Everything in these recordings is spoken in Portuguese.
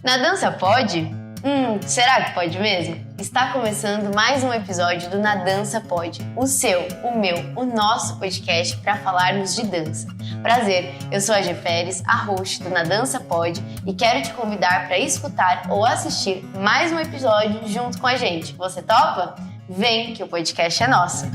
Na dança pode? Será que pode mesmo? Está começando mais um episódio do Na Dança Pode, o seu, o meu, o nosso podcast para falarmos de dança. Prazer, eu sou a Gê Férez, a host do Na Dança Pode e quero te convidar para escutar ou assistir mais um episódio junto com a gente. Você topa? Vem que o podcast é nosso!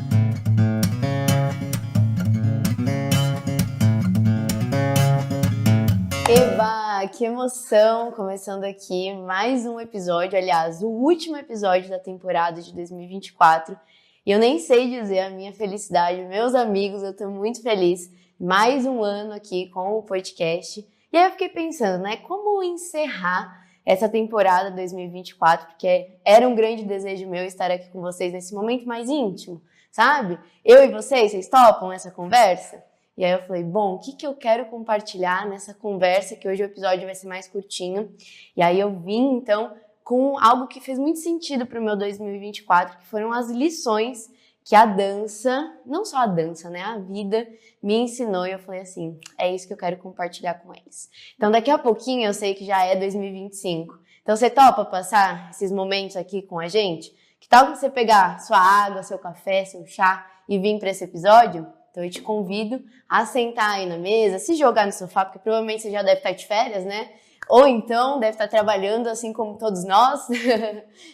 Eba, que emoção! Começando aqui mais um episódio, aliás, o último episódio da temporada de 2024. E eu nem sei dizer a minha felicidade, meus amigos, eu tô muito feliz. Mais um ano aqui com o podcast. E aí eu fiquei pensando, né, como encerrar essa temporada 2024, porque era um grande desejo meu estar aqui com vocês nesse momento mais íntimo, sabe? Eu e vocês topam essa conversa? E aí eu falei, bom, o que eu quero compartilhar nessa conversa, que hoje o episódio vai ser mais curtinho. E aí eu vim, então, com algo que fez muito sentido para o meu 2024, que foram as lições que a dança, não só a dança, né, a vida me ensinou. E eu falei assim, é isso que eu quero compartilhar com eles. Então daqui a pouquinho eu sei que já é 2025. Então você topa passar esses momentos aqui com a gente? Que tal você pegar sua água, seu café, seu chá e vir para esse episódio? Então eu te convido a sentar aí na mesa, se jogar no sofá, porque provavelmente você já deve estar de férias, né? Ou então deve estar trabalhando assim como todos nós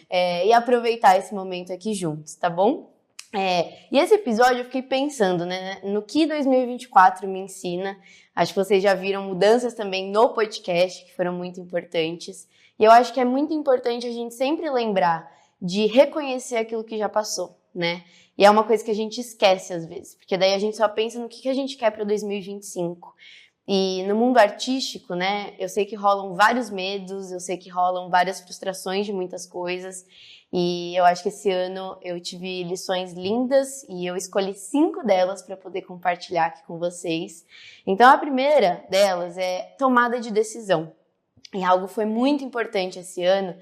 e aproveitar esse momento aqui juntos, tá bom? E esse episódio eu fiquei pensando, né, no que 2024 me ensina. Acho que vocês já viram mudanças também no podcast que foram muito importantes. E eu acho que é muito importante a gente sempre lembrar de reconhecer aquilo que já passou, né? E é uma coisa que a gente esquece às vezes, porque daí a gente só pensa no que a gente quer para 2025. E no mundo artístico, né, eu sei que rolam vários medos, eu sei que rolam várias frustrações de muitas coisas. E eu acho que esse ano eu tive lições lindas e eu escolhi 5 delas para poder compartilhar aqui com vocês. Então a primeira delas é tomada de decisão. E algo foi muito importante esse ano,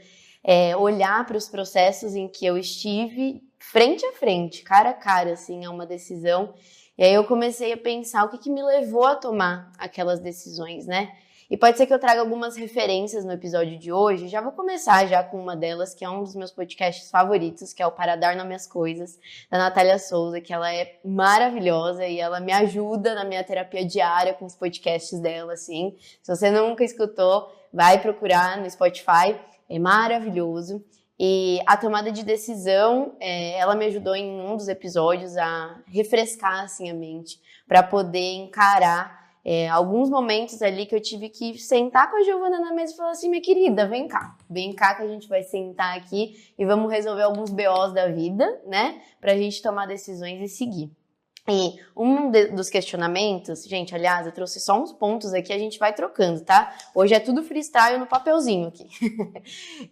olhar para os processos em que eu estive frente a frente, cara a cara, assim, a uma decisão. E aí eu comecei a pensar o que me levou a tomar aquelas decisões, né? E pode ser que eu traga algumas referências no episódio de hoje. Já vou começar já com uma delas, que é um dos meus podcasts favoritos, que é o Para Dar Nome às Coisas, da Natália Souza, que ela é maravilhosa e ela me ajuda na minha terapia diária com os podcasts dela, assim. Se você nunca escutou, vai procurar no Spotify, é maravilhoso. E a tomada de decisão, ela me ajudou em um dos episódios a refrescar assim, a mente, para poder encarar alguns momentos ali que eu tive que sentar com a Giovana na mesa e falar assim, minha querida, vem cá que a gente vai sentar aqui e vamos resolver alguns BOs da vida, né, pra gente tomar decisões e seguir. E dos questionamentos, gente, aliás, eu trouxe só uns pontos aqui, a gente vai trocando, tá? Hoje é tudo freestyle no papelzinho aqui.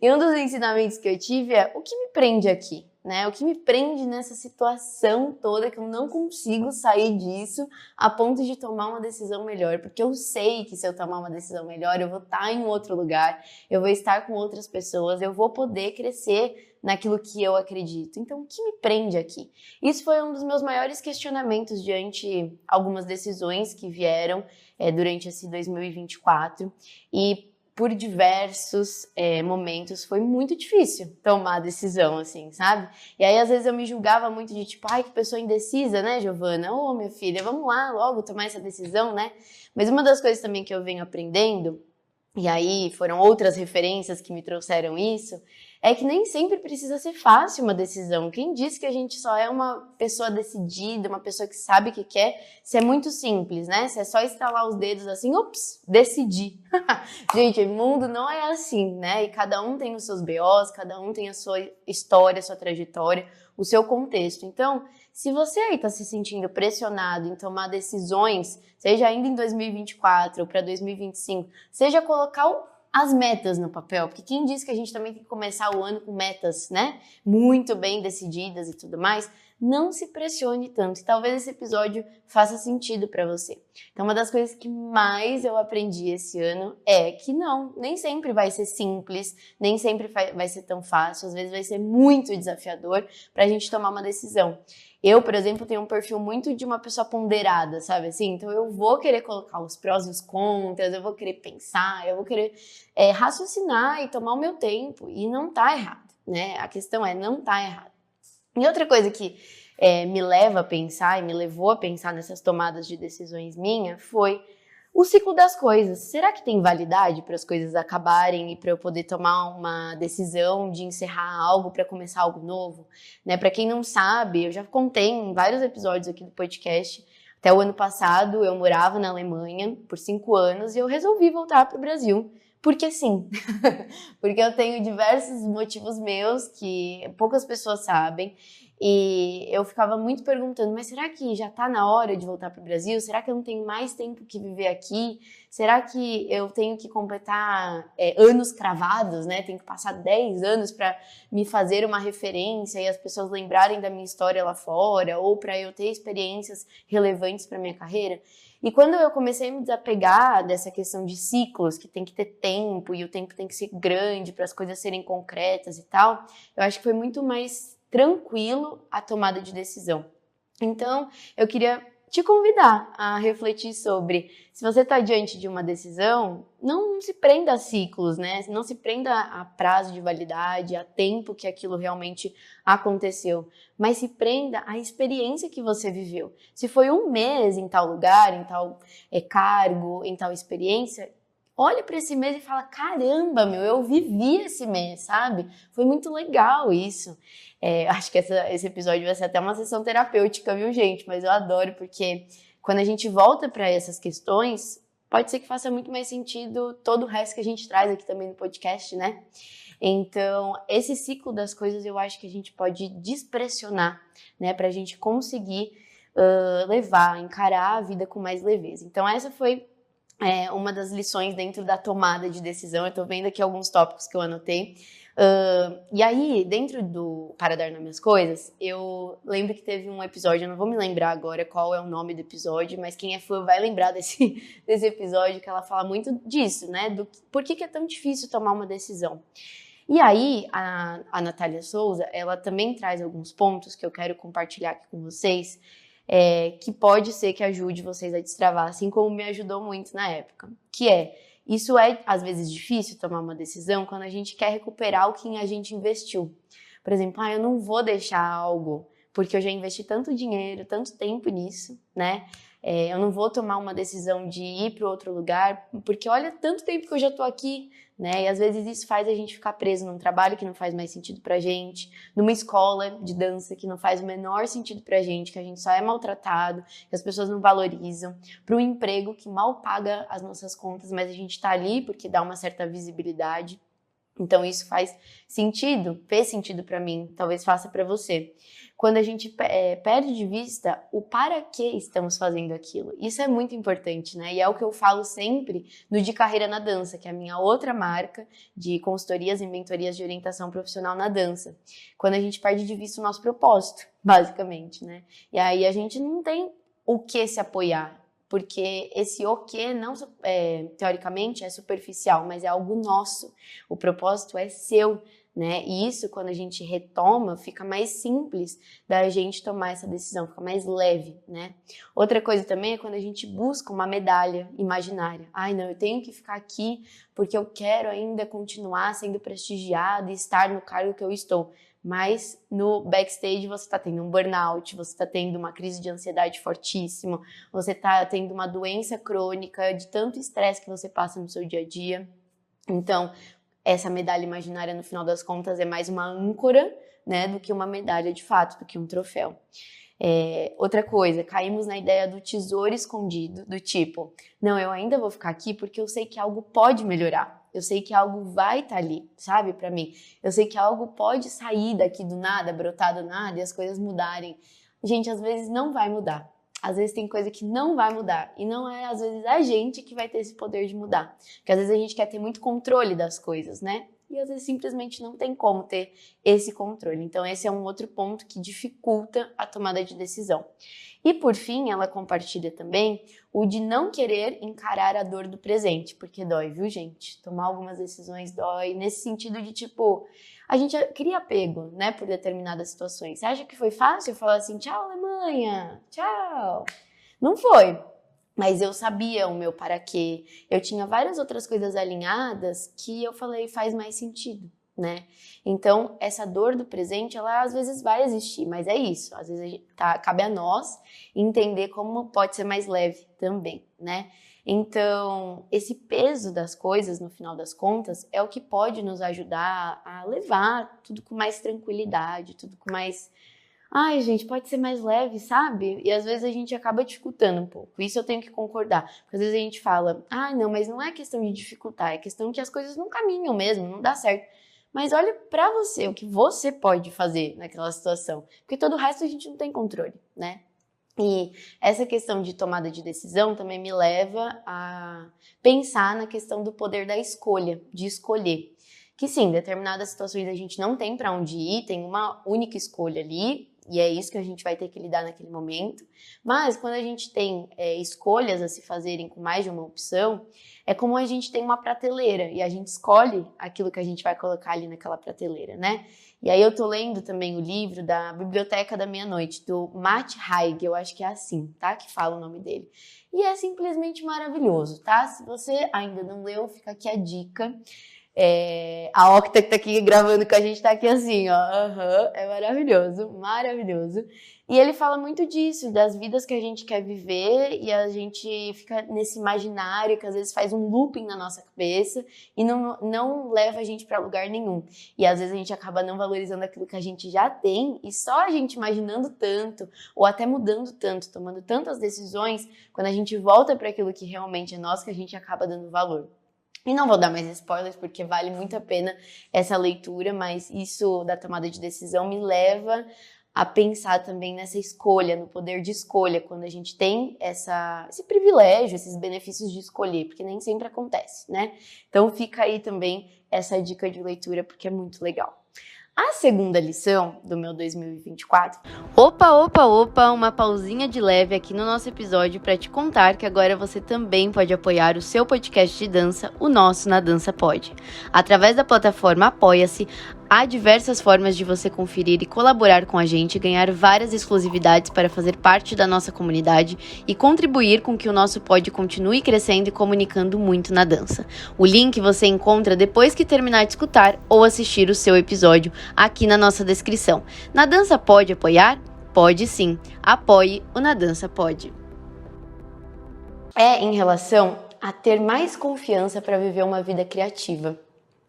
E um dos ensinamentos que eu tive é o que me prende aqui, né? O que me prende nessa situação toda que eu não consigo sair disso a ponto de tomar uma decisão melhor, porque eu sei que se eu tomar uma decisão melhor, eu vou estar em outro lugar, eu vou estar com outras pessoas, eu vou poder crescer naquilo que eu acredito. Então, o que me prende aqui? Isso foi um dos meus maiores questionamentos diante algumas decisões que vieram durante esse 2024 e por diversos momentos foi muito difícil tomar a decisão, assim, sabe? E aí, às vezes, eu me julgava muito de tipo, ai, que pessoa indecisa, né, Giovana? Ô, minha filha, vamos lá logo tomar essa decisão, né? Mas uma das coisas também que eu venho aprendendo, e aí foram outras referências que me trouxeram isso, é que nem sempre precisa ser fácil uma decisão. Quem disse que a gente só é uma pessoa decidida, uma pessoa que sabe o que quer, se é muito simples, né? Se é só estralar os dedos assim, ups, decidi. Gente, o mundo não é assim, né? E cada um tem os seus BOs, cada um tem a sua história, a sua trajetória, o seu contexto. Então, se você aí está se sentindo pressionado em tomar decisões, seja ainda em 2024 ou para 2025, seja colocar as metas no papel, porque quem diz que a gente também tem que começar o ano com metas, né, muito bem decididas e tudo mais, não se pressione tanto. E talvez esse episódio faça sentido para você. Então, uma das coisas que mais eu aprendi esse ano é que nem sempre vai ser simples, nem sempre vai ser tão fácil, às vezes vai ser muito desafiador pra gente tomar uma decisão. Eu, por exemplo, tenho um perfil muito de uma pessoa ponderada, sabe assim? Então eu vou querer colocar os prós e os contras, eu vou querer pensar, eu vou querer raciocinar e tomar o meu tempo. E não tá errado, né? A questão é, não tá errado. E outra coisa que me leva a pensar e me levou a pensar nessas tomadas de decisões minhas foi o ciclo das coisas. Será que tem validade para as coisas acabarem e para eu poder tomar uma decisão de encerrar algo para começar algo novo? Né? Para quem não sabe, eu já contei em vários episódios aqui do podcast. Até o ano passado eu morava na Alemanha por 5 anos e eu resolvi voltar para o Brasil. Porque sim, porque eu tenho diversos motivos meus que poucas pessoas sabem. E eu ficava muito perguntando, mas será que já tá na hora de voltar para o Brasil? Será que eu não tenho mais tempo que viver aqui? Será que eu tenho que completar anos cravados, né? Tenho que passar 10 anos para me fazer uma referência e as pessoas lembrarem da minha história lá fora, ou para eu ter experiências relevantes para minha carreira? E quando eu comecei a me desapegar dessa questão de ciclos, que tem que ter tempo e o tempo tem que ser grande para as coisas serem concretas e tal, eu acho que foi muito mais tranquilo a tomada de decisão. Então, eu queria te convidar a refletir sobre, se você está diante de uma decisão, não se prenda a ciclos, né? Não se prenda a prazo de validade, a tempo que aquilo realmente aconteceu, mas se prenda à experiência que você viveu. Se foi um mês em tal lugar, em tal cargo, em tal experiência, olha para esse mês e fala, caramba, eu vivi esse mês, sabe? Foi muito legal isso. Acho que esse episódio vai ser até uma sessão terapêutica, viu, gente? Mas eu adoro, porque quando a gente volta para essas questões, pode ser que faça muito mais sentido todo o resto que a gente traz aqui também no podcast, né? Então, esse ciclo das coisas eu acho que a gente pode despressionar, né? Pra gente conseguir encarar a vida com mais leveza. Então, essa foi uma das lições dentro da tomada de decisão. Eu tô vendo aqui alguns tópicos que eu anotei. E aí, dentro do Para Dar Nome às Coisas, eu lembro que teve um episódio, eu não vou me lembrar agora qual é o nome do episódio, mas quem é fã vai lembrar desse episódio, que ela fala muito disso, né? Por que é tão difícil tomar uma decisão. E aí, a Natália Souza, ela também traz alguns pontos que eu quero compartilhar aqui com vocês, que pode ser que ajude vocês a destravar, assim como me ajudou muito na época, isso é, às vezes, difícil tomar uma decisão quando a gente quer recuperar o que a gente investiu. Por exemplo, eu não vou deixar algo porque eu já investi tanto dinheiro, tanto tempo nisso, né? Eu não vou tomar uma decisão de ir para outro lugar porque olha tanto tempo que eu já tô aqui, né? E às vezes isso faz a gente ficar preso num trabalho que não faz mais sentido pra gente, numa escola de dança que não faz o menor sentido pra gente, que a gente só é maltratado, que as pessoas não valorizam, para um emprego que mal paga as nossas contas, mas a gente tá ali porque dá uma certa visibilidade. Então isso faz fez sentido pra mim, talvez faça pra você. Quando a gente perde de vista o para que estamos fazendo aquilo. Isso é muito importante, né? E é o que eu falo sempre no De Carreira na Dança, que é a minha outra marca de consultorias e mentorias de orientação profissional na dança. Quando a gente perde de vista o nosso propósito, basicamente, né? E aí a gente não tem o que se apoiar, porque esse o que, não, teoricamente, é superficial, mas é algo nosso. O propósito é seu, né? E isso, quando a gente retoma, fica mais simples da gente tomar essa decisão, fica mais leve, né? Outra coisa também é quando a gente busca uma medalha imaginária. Não, eu tenho que ficar aqui porque eu quero ainda continuar sendo prestigiada e estar no cargo que eu estou. Mas no backstage você está tendo um burnout, você está tendo uma crise de ansiedade fortíssima, você está tendo uma doença crônica de tanto estresse que você passa no seu dia a dia. Então, essa medalha imaginária, no final das contas, é mais uma âncora, né, do que uma medalha de fato, do que um troféu. Outra coisa, caímos na ideia do tesouro escondido, do tipo, não, eu ainda vou ficar aqui porque eu sei que algo pode melhorar. Eu sei que algo vai estar ali, sabe, pra mim. Eu sei que algo pode sair daqui do nada, brotar do nada e as coisas mudarem. Gente, às vezes não vai mudar. Às vezes tem coisa que não vai mudar. E não é, às vezes, a gente que vai ter esse poder de mudar. Porque às vezes a gente quer ter muito controle das coisas, né? e às vezes simplesmente não tem como ter esse controle. Então esse é um outro ponto que dificulta a tomada de decisão. E por fim, ela compartilha também o de não querer encarar a dor do presente, porque dói, viu, gente? Tomar algumas decisões dói, nesse sentido de tipo, a gente cria apego, né, por determinadas situações. Você acha que foi fácil falar assim, tchau, Alemanha, tchau? Não foi. Mas eu sabia o meu para quê. Eu tinha várias outras coisas alinhadas que eu falei faz mais sentido, né? Então, essa dor do presente, ela às vezes vai existir, mas é isso. Às vezes cabe a nós entender como pode ser mais leve também, né? Então, esse peso das coisas, no final das contas, é o que pode nos ajudar a levar tudo com mais tranquilidade, tudo com mais... Ai, gente, pode ser mais leve, sabe? E às vezes a gente acaba dificultando um pouco. Isso eu tenho que concordar. Porque às vezes a gente fala, não, mas não é questão de dificultar, é questão que as coisas não caminham mesmo, não dá certo. Mas olha pra você, o que você pode fazer naquela situação. Porque todo o resto a gente não tem controle, né? E essa questão de tomada de decisão também me leva a pensar na questão do poder da escolha, de escolher. Que sim, em determinadas situações a gente não tem pra onde ir, tem uma única escolha ali, e é isso que a gente vai ter que lidar naquele momento. Mas quando a gente tem escolhas a se fazerem com mais de uma opção, é como a gente tem uma prateleira e a gente escolhe aquilo que a gente vai colocar ali naquela prateleira, né? E aí eu tô lendo também o livro da Biblioteca da Meia-Noite, do Matt Haig, eu acho que é assim, tá? Que fala o nome dele. E é simplesmente maravilhoso, tá? Se você ainda não leu, fica aqui a dica. A Octa que tá aqui gravando com a gente tá aqui assim, ó. É maravilhoso, maravilhoso. E ele fala muito disso, das vidas que a gente quer viver e a gente fica nesse imaginário que às vezes faz um looping na nossa cabeça e não leva a gente pra lugar nenhum. E às vezes a gente acaba não valorizando aquilo que a gente já tem e só a gente imaginando tanto ou até mudando tanto, tomando tantas decisões, quando a gente volta para aquilo que realmente é nosso, que a gente acaba dando valor. E não vou dar mais spoilers, porque vale muito a pena essa leitura, mas isso da tomada de decisão me leva a pensar também nessa escolha, no poder de escolha, quando a gente tem esse privilégio, esses benefícios de escolher, porque nem sempre acontece, né? Então fica aí também essa dica de leitura, porque é muito legal. A segunda lição do meu 2024... Opa, uma pausinha de leve aqui no nosso episódio para te contar que agora você também pode apoiar o seu podcast de dança, o nosso Na Dança Pode. Através da plataforma Apoia-se, há diversas formas de você conferir e colaborar com a gente, ganhar várias exclusividades para fazer parte da nossa comunidade e contribuir com que o nosso pod continue crescendo e comunicando muito na dança. O link você encontra depois que terminar de escutar ou assistir o seu episódio aqui na nossa descrição. Na Dança Pode apoiar? Pode sim. Apoie o Na Dança Pode. É em relação a ter mais confiança para viver uma vida criativa.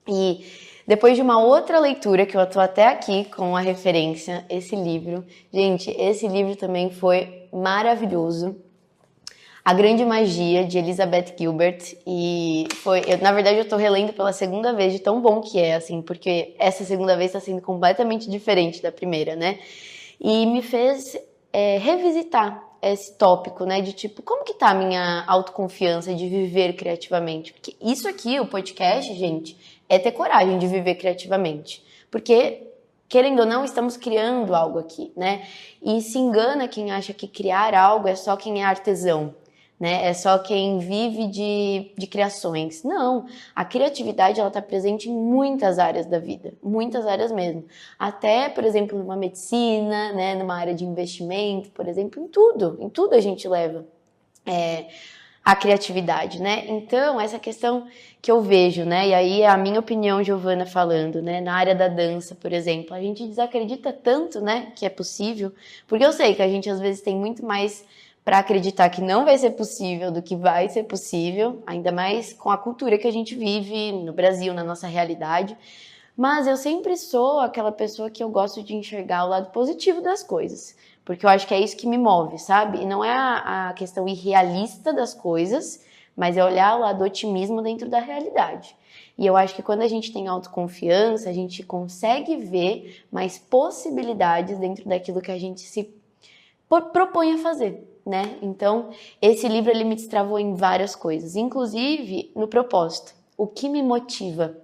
E depois de uma outra leitura, que eu tô até aqui com a referência, esse livro. Gente, esse livro também foi maravilhoso. A Grande Magia, de Elizabeth Gilbert. E na verdade, eu tô relendo pela segunda vez, de tão bom que é, assim, porque essa segunda vez tá sendo completamente diferente da primeira, né? E me fez revisitar esse tópico, né, de tipo, como que tá a minha autoconfiança de viver criativamente? Porque isso aqui, o podcast, gente, é ter coragem de viver criativamente. Porque, querendo ou não, estamos criando algo aqui, né? E se engana quem acha que criar algo é só quem é artesão, né? É só quem vive de criações. Não, a criatividade ela está presente em muitas áreas da vida, muitas áreas mesmo. Até, por exemplo, numa medicina, né? Numa área de investimento, por exemplo, em tudo a gente leva a criatividade, né? Então, essa questão que eu vejo, né? E aí a minha opinião, Giovana, falando, né? Na área da dança, por exemplo, a gente desacredita tanto, né? Que é possível, porque eu sei que a gente às vezes tem muito mais para acreditar que não vai ser possível do que vai ser possível, ainda mais com a cultura que a gente vive no Brasil, na nossa realidade. Mas eu sempre sou aquela pessoa que eu gosto de enxergar o lado positivo das coisas, porque eu acho que é isso que me move, sabe? E não é a questão irrealista das coisas, mas é olhar o lado otimismo dentro da realidade. E eu acho que quando a gente tem autoconfiança, a gente consegue ver mais possibilidades dentro daquilo que a gente se propõe a fazer, né? Então, esse livro ele me destravou em várias coisas, inclusive no propósito. O que me motiva?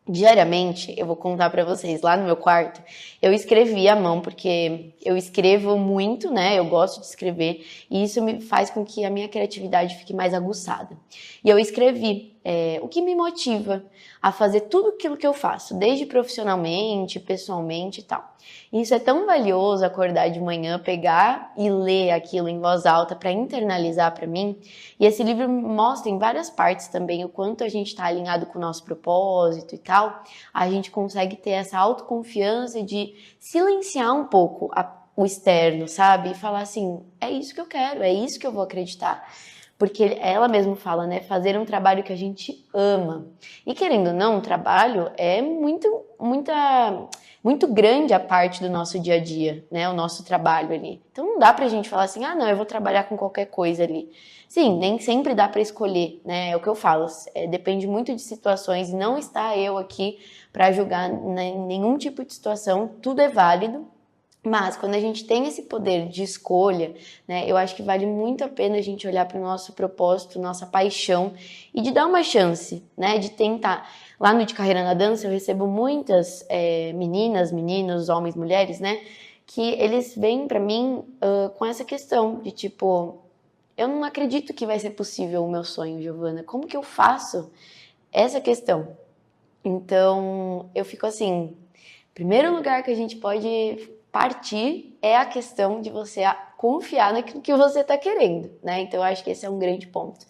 Diariamente, eu vou contar pra vocês, lá no meu quarto, eu escrevi à mão, porque eu escrevo muito, né? Eu gosto de escrever, e isso me faz com que a minha criatividade fique mais aguçada. E eu escrevi o que me motiva a fazer tudo aquilo que eu faço, desde profissionalmente, pessoalmente e tal. E isso é tão valioso, acordar de manhã, pegar e ler aquilo em voz alta para internalizar para mim. E esse livro mostra em várias partes também o quanto a gente está alinhado com o nosso propósito e tal. A gente consegue ter essa autoconfiança de silenciar um pouco o externo, sabe? E falar assim, é isso que eu quero, é isso que eu vou acreditar. Porque ela mesma fala, né? Fazer um trabalho que a gente ama. E querendo ou não, o trabalho é muito grande a parte do nosso dia a dia, né? O nosso trabalho ali. Então não dá pra gente falar assim, ah, não, eu vou trabalhar com qualquer coisa ali. Sim, nem sempre dá pra escolher, né? É o que eu falo. Depende muito de situações. Não está eu aqui pra julgar nenhum tipo de situação. Tudo é válido. Mas quando a gente tem esse poder de escolha, né, eu acho que vale muito a pena a gente olhar para o nosso propósito, nossa paixão e de dar uma chance, né, de tentar. Lá no De Carreira na Dança eu recebo muitas meninas, meninos, homens, mulheres, né, que eles vêm para mim com essa questão de tipo, eu não acredito que vai ser possível o meu sonho, Giovana. Como que eu faço essa questão? Então eu fico assim, primeiro lugar que a gente pode partir é a questão de você confiar naquilo que você está querendo, né? Então eu acho que esse é um grande ponto.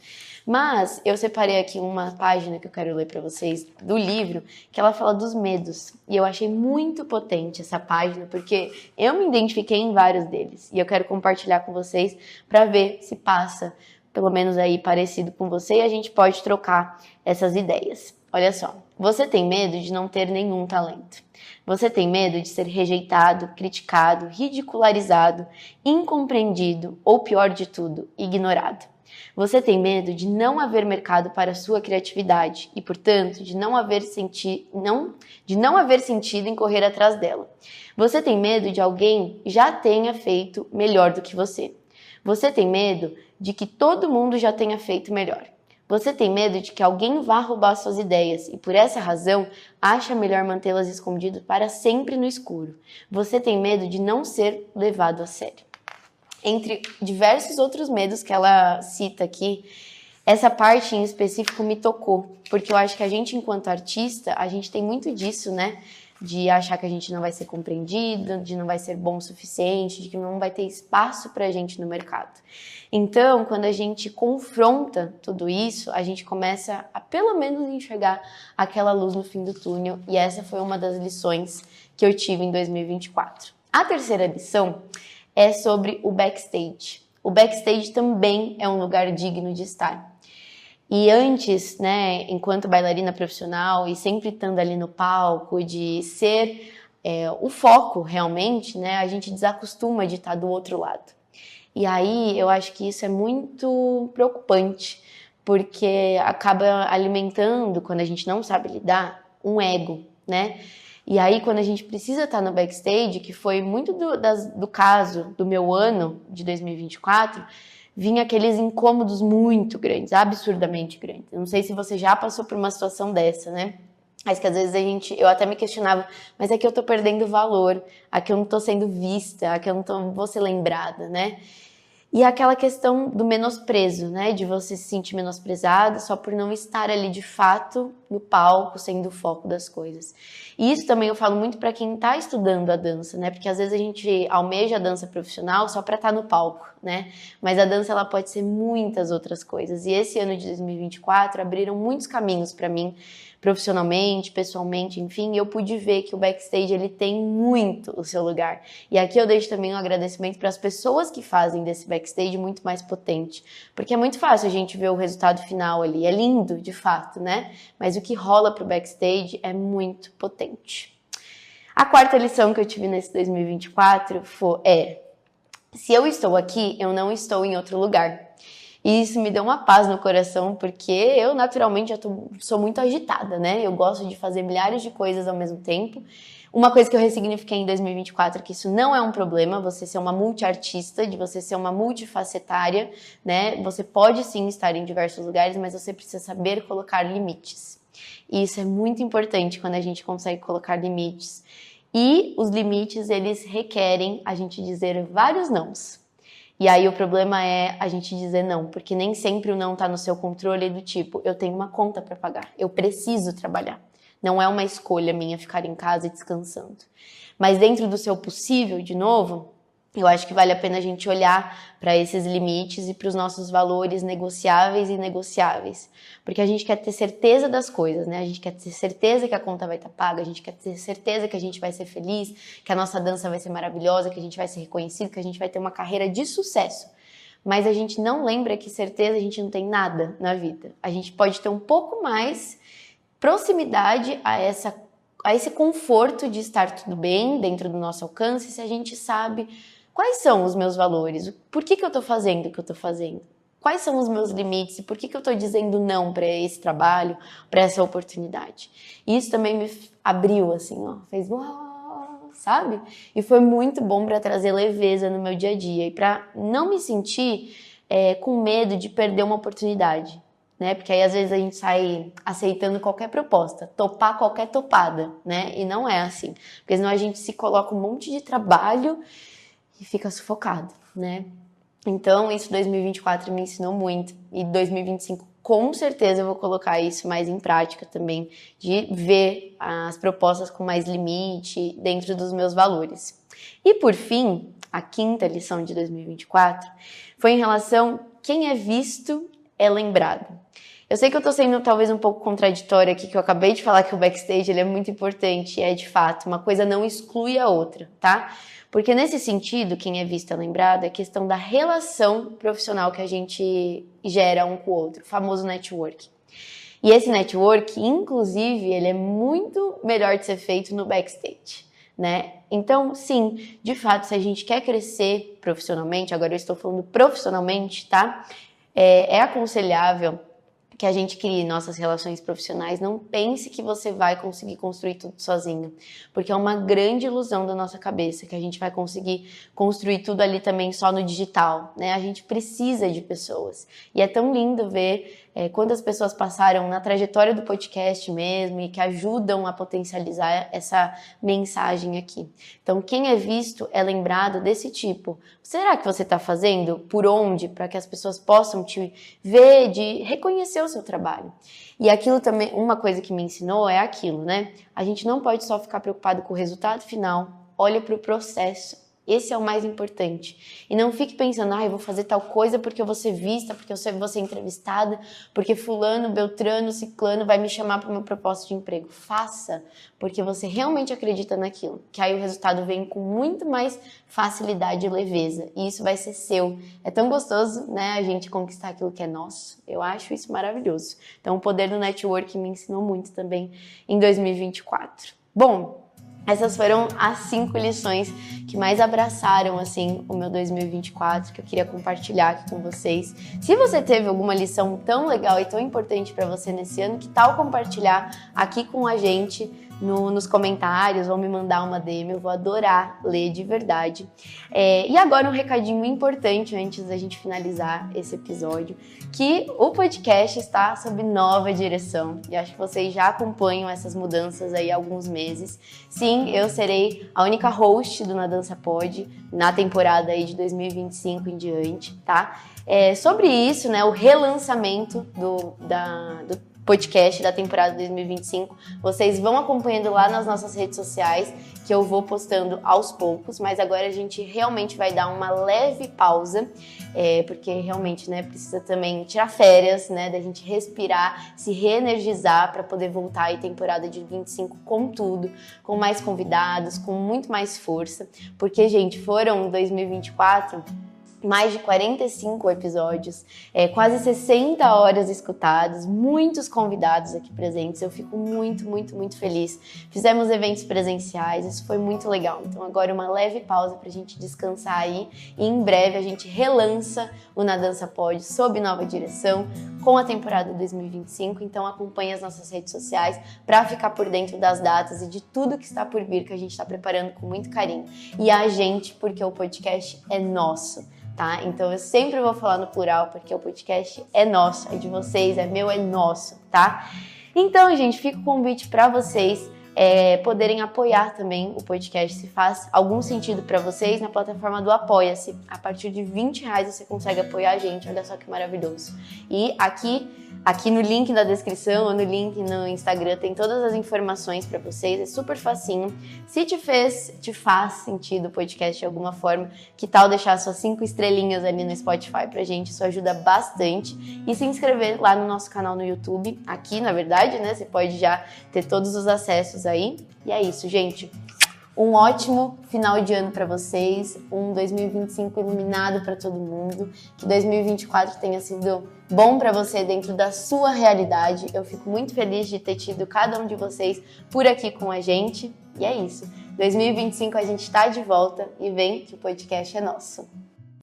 Mas eu separei aqui uma página que eu quero ler para vocês do livro, que ela fala dos medos. E eu achei muito potente essa página, porque eu me identifiquei em vários deles. E eu quero compartilhar com vocês para ver se passa, pelo menos aí, parecido com você, e a gente pode trocar essas ideias. Olha só, você tem medo de não ter nenhum talento. Você tem medo de ser rejeitado, criticado, ridicularizado, incompreendido ou, pior de tudo, ignorado. Você tem medo de não haver mercado para a sua criatividade e, portanto, de não haver sentido em correr atrás dela. Você tem medo de alguém já tenha feito melhor do que você. Você tem medo de que todo mundo já tenha feito melhor. Você tem medo de que alguém vá roubar suas ideias e, por essa razão, acha melhor mantê-las escondidas para sempre no escuro. Você tem medo de não ser levado a sério. Entre diversos outros medos que ela cita aqui, essa parte em específico me tocou, porque eu acho que a gente, enquanto artista, a gente tem muito disso, né? De achar que a gente não vai ser compreendido, de não vai ser bom o suficiente, de que não vai ter espaço pra gente no mercado. Então, quando a gente confronta tudo isso, a gente começa a pelo menos enxergar aquela luz no fim do túnel, e essa foi uma das lições que eu tive em 2024. A terceira lição é sobre o backstage. O backstage também é um lugar digno de estar. E antes, né, enquanto bailarina profissional e sempre estando ali no palco, de ser o foco realmente, né, a gente desacostuma de estar do outro lado. E aí eu acho que isso é muito preocupante, porque acaba alimentando, quando a gente não sabe lidar, um ego, né? E aí quando a gente precisa estar no backstage, que foi muito do caso do meu ano de 2024, vinha aqueles incômodos muito grandes, absurdamente grandes. Eu não sei se você já passou por uma situação dessa, né? Mas que às vezes eu até me questionava, mas é que eu tô perdendo valor, aqui eu não tô sendo vista, aqui eu não vou ser lembrada, né? E aquela questão do menosprezo, né? De você se sentir menosprezado só por não estar ali de fato no palco, sendo o foco das coisas. E isso também eu falo muito para quem tá estudando a dança, né? Porque às vezes a gente almeja a dança profissional só para estar no palco, né? Mas a dança ela pode ser muitas outras coisas. E esse ano de 2024 abriram muitos caminhos para mim, profissionalmente, pessoalmente, enfim, eu pude ver que o backstage ele tem muito o seu lugar. E aqui eu deixo também um agradecimento para as pessoas que fazem desse backstage muito mais potente, porque é muito fácil a gente ver o resultado final ali, é lindo de fato, né? Mas o que rola pro backstage é muito potente. A quarta lição que eu tive nesse 2024 se eu estou aqui, eu não estou em outro lugar. E isso me deu uma paz no coração, porque eu naturalmente sou muito agitada, né? Eu gosto de fazer milhares de coisas ao mesmo tempo. Uma coisa que eu ressignifiquei em 2024 é que isso não é um problema, você ser uma multiartista, de você ser uma multifacetária, né? Você pode sim estar em diversos lugares, mas você precisa saber colocar limites. E isso é muito importante quando a gente consegue colocar limites. E os limites, eles requerem a gente dizer vários nãos. E aí o problema é a gente dizer não, porque nem sempre o não está no seu controle do tipo, eu tenho uma conta para pagar, eu preciso trabalhar. Não é uma escolha minha ficar em casa descansando. Mas dentro do seu possível, de novo, eu acho que vale a pena a gente olhar para esses limites e para os nossos valores negociáveis e inegociáveis. Porque a gente quer ter certeza das coisas, né? A gente quer ter certeza que a conta vai estar paga, a gente quer ter certeza que a gente vai ser feliz, que a nossa dança vai ser maravilhosa, que a gente vai ser reconhecido, que a gente vai ter uma carreira de sucesso. Mas a gente não lembra que certeza a gente não tem nada na vida. A gente pode ter um pouco mais proximidade a esse conforto de estar tudo bem dentro do nosso alcance se a gente sabe quais são os meus valores, por que eu estou fazendo o que eu estou fazendo, quais são os meus limites e por que eu estou dizendo não para esse trabalho, para essa oportunidade. E isso também me abriu, assim, ó, fez uau, sabe? E foi muito bom para trazer leveza no meu dia a dia e para não me sentir com medo de perder uma oportunidade. Né? Porque aí às vezes a gente sai aceitando qualquer proposta, topar qualquer topada, né? E não é assim, porque senão a gente se coloca um monte de trabalho e fica sufocado, né? Então isso 2024 me ensinou muito e 2025 com certeza eu vou colocar isso mais em prática também, de ver as propostas com mais limite dentro dos meus valores. E por fim, a quinta lição de 2024 foi em relação quem é visto é lembrado. Eu sei que eu tô sendo talvez um pouco contraditória aqui, que eu acabei de falar que o backstage ele é muito importante e é de fato, uma coisa não exclui a outra, tá? Porque nesse sentido, quem é visto é lembrado, é questão da relação profissional que a gente gera um com o outro, o famoso network. E esse network, inclusive, ele é muito melhor de ser feito no backstage, né? Então, sim, de fato, se a gente quer crescer profissionalmente, agora eu estou falando profissionalmente, tá? É aconselhável que a gente crie nossas relações profissionais, não pense que você vai conseguir construir tudo sozinho, porque é uma grande ilusão da nossa cabeça, que a gente vai conseguir construir tudo ali também só no digital, né? A gente precisa de pessoas, e é tão lindo ver quantas pessoas passaram na trajetória do podcast mesmo e que ajudam a potencializar essa mensagem aqui. Então, quem é visto é lembrado desse tipo. Será que você está fazendo por onde para que as pessoas possam te ver, de reconhecer o seu trabalho? E aquilo também, uma coisa que me ensinou é aquilo, né? A gente não pode só ficar preocupado com o resultado final, olha para o processo. Esse é o mais importante. E não fique pensando, eu vou fazer tal coisa porque eu vou ser vista, porque eu vou ser entrevistada, porque fulano, beltrano, ciclano vai me chamar para uma proposta de emprego. Faça, porque você realmente acredita naquilo. Que aí o resultado vem com muito mais facilidade e leveza. E isso vai ser seu. É tão gostoso, né, a gente conquistar aquilo que é nosso. Eu acho isso maravilhoso. Então o poder do network me ensinou muito também em 2024. Bom, essas foram as 5 lições que mais abraçaram, assim, o meu 2024, que eu queria compartilhar aqui com vocês. Se você teve alguma lição tão legal e tão importante para você nesse ano, que tal compartilhar aqui com a gente nos comentários ou me mandar uma DM? Eu vou adorar ler de verdade. E agora um recadinho importante antes da gente finalizar esse episódio, que o podcast está sob nova direção e acho que vocês já acompanham essas mudanças aí há alguns meses. Sim, eu serei a única host do Na Dança Pod na temporada aí de 2025 em diante, tá? Sobre isso, né, o relançamento do podcast da temporada 2025, vocês vão acompanhando lá nas nossas redes sociais, que eu vou postando aos poucos, mas agora a gente realmente vai dar uma leve pausa, porque realmente, né, precisa também tirar férias, né, da gente respirar, se reenergizar para poder voltar aí temporada de 25 com tudo, com mais convidados, com muito mais força, porque, gente, foram 2024 mais de 45 episódios, quase 60 horas escutadas, muitos convidados aqui presentes, eu fico muito, muito, muito feliz. Fizemos eventos presenciais, isso foi muito legal, então agora uma leve pausa pra gente descansar aí e em breve a gente relança o Na Dança Pod sob nova direção, com a temporada 2025, então acompanhe as nossas redes sociais para ficar por dentro das datas e de tudo que está por vir, que a gente está preparando com muito carinho. E a gente, porque o podcast é nosso. Tá? Então eu sempre vou falar no plural, porque o podcast é nosso, é de vocês, é meu, é nosso, tá? Então, gente, fica o convite para vocês poderem apoiar também o podcast, se faz algum sentido para vocês, na plataforma do Apoia-se. A partir de R$20 você consegue apoiar a gente, olha só que maravilhoso. E aqui no link da descrição ou no link no Instagram tem todas as informações para vocês, é super facinho. Se te faz sentido o podcast de alguma forma, que tal deixar suas 5 estrelinhas ali no Spotify pra gente, isso ajuda bastante. E se inscrever lá no nosso canal no YouTube, aqui na verdade, né, você pode já ter todos os acessos aí. E é isso, gente. Um ótimo final de ano para vocês, um 2025 iluminado para todo mundo, que 2024 tenha sido bom para você dentro da sua realidade. Eu fico muito feliz de ter tido cada um de vocês por aqui com a gente. E é isso. 2025 a gente está de volta e vem que o podcast é nosso.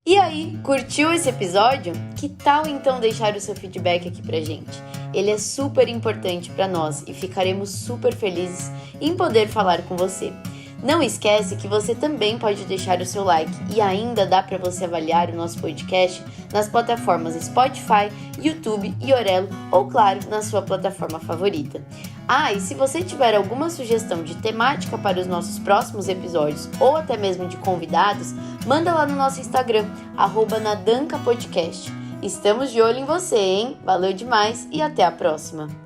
E aí, curtiu esse episódio? Que tal então deixar o seu feedback aqui pra gente? Ele é super importante para nós e ficaremos super felizes em poder falar com você. Não esquece que você também pode deixar o seu like e ainda dá para você avaliar o nosso podcast nas plataformas Spotify, YouTube e Orelo ou, claro, na sua plataforma favorita. E se você tiver alguma sugestão de temática para os nossos próximos episódios ou até mesmo de convidados, manda lá no nosso Instagram, @nadancapodcast. Estamos de olho em você, hein? Valeu demais e até a próxima!